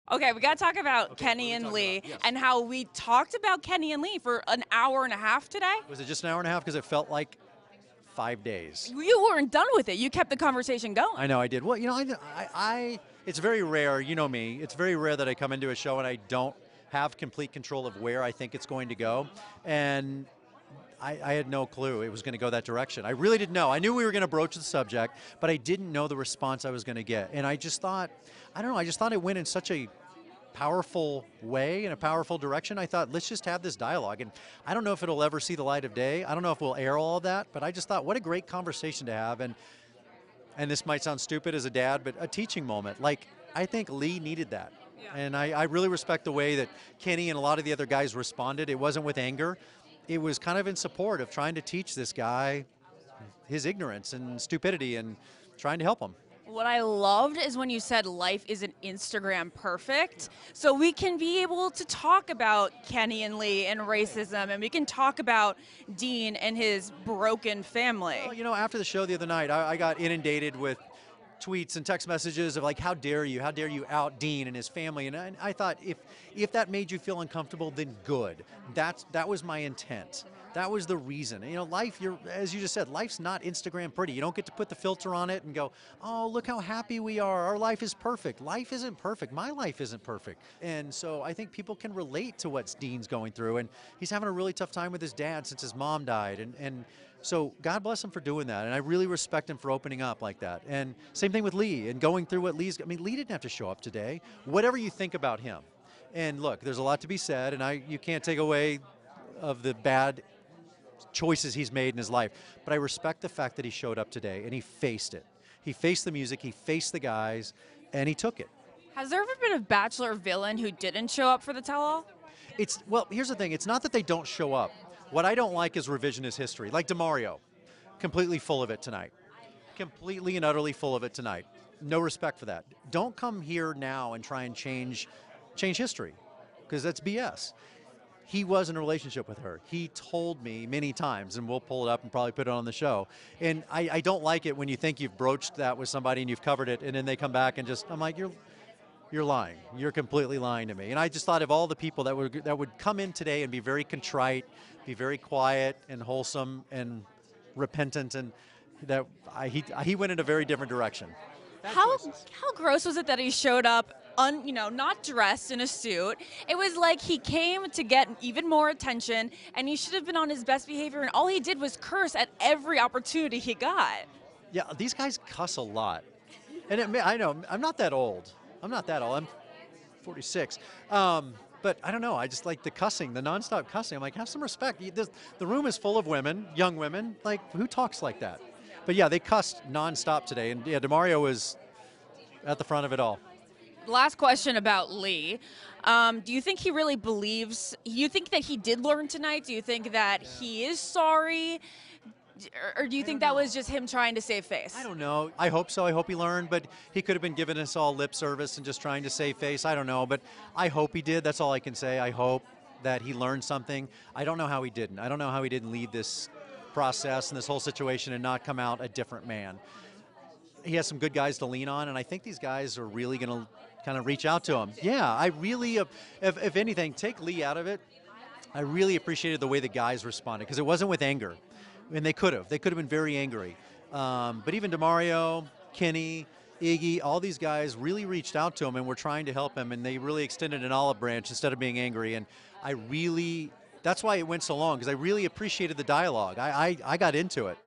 Okay, we got to talk about Okay, what are Kenny we and talking Lee about? Yes. and how we talked about Kenny and Lee for an hour and a half today. Was it just an hour and a half? Because it felt like 5 days. You weren't done with it. You kept the conversation going. I know I did. Well, it's very rare, you know me, it's very rare that I come into a show and I don't have complete control of where I think it's going to go. And I had no clue it was going to go that direction. I really didn't know. I knew we were going to broach the subject, but I didn't know the response I was going to get. And I just thought, I don't know, I just thought it went in such a powerful way, in a powerful direction. I thought, let's just have this dialogue. And I don't know if it'll ever see the light of day. I don't know if we'll air all of that, but I just thought, what a great conversation to have. And this might sound stupid as a dad, but a teaching moment. Like, I think Lee needed that. Yeah. And I really respect the way that Kenny and a lot of the other guys responded. It wasn't with anger. It was kind of in support of trying to teach this guy his ignorance and stupidity and trying to help him. What I loved is when you said life isn't Instagram perfect. So we can be able to talk about Kenny and Lee and racism, and we can talk about Dean and his broken family. Well, you know, after the show the other night, I got inundated with tweets and text messages of like, how dare you out Dean and his family? And I thought, if that made you feel uncomfortable, then good. That was my intent. That was the reason. You know, life, as you just said, life's not Instagram pretty. You don't get to put the filter on it and go, oh, look how happy we are. Our life is perfect. Life isn't perfect. My life isn't perfect. And so I think people can relate to what Dean's going through. And he's having a really tough time with his dad since his mom died. And so God bless him for doing that. And I really respect him for opening up like that. And same thing with Lee and going through what Lee didn't have to show up today. Whatever you think about him. And look, there's a lot to be said, and you can't take away of the bad choices he's made in his life. But I respect the fact that he showed up today and he faced it. He faced the music, he faced the guys, and he took it. Has there ever been a Bachelor villain who didn't show up for the tell-all? Well, here's the thing. It's not that they don't show up. What I don't like is revisionist history. Like DeMario, completely full of it tonight. Completely and utterly full of it tonight. No respect for that. Don't come here now and try and change history, because that's BS. He was in a relationship with her. He told me many times, and we'll pull it up and probably put it on the show. And I don't like it when you think you've broached that with somebody and you've covered it, and then they come back and I'm like, you're lying. You're completely lying to me. And I just thought of all the people that would come in today and be very contrite, be very quiet and wholesome and repentant, and that he went in a very different direction. How gross was it that he showed up not dressed in a suit? It was like he came to get even more attention, and he should have been on his best behavior, and all he did was curse at every opportunity he got. Yeah, these guys cuss a lot. And I know, I'm not that old. I'm 46. But I don't know, I just like the cussing, the nonstop cussing. I'm like, have some respect. The room is full of women, young women. Like, who talks like that? But yeah, they cussed nonstop today. And yeah, DeMario was at the front of it all. Last question about Lee. Do you think he really believes, do you think that he did learn tonight? Do you think that he is sorry? Or do you think that was just him trying to save face? I don't know. I hope so. I hope he learned, but he could have been giving us all lip service and just trying to save face. I don't know, but I hope he did. That's all I can say. I hope that he learned something. I don't know how he didn't. I don't know how he didn't lead this process and this whole situation and not come out a different man. He has some good guys to lean on, and I think these guys are really going to kind of reach out to him. Yeah, I really, if anything, take Lee out of it. I really appreciated the way the guys responded, because it wasn't with anger. And they could have been very angry. But even DeMario, Kenny, Iggy, all these guys really reached out to him and were trying to help him, and they really extended an olive branch instead of being angry. And that's why it went so long, because I really appreciated the dialogue. I got into it.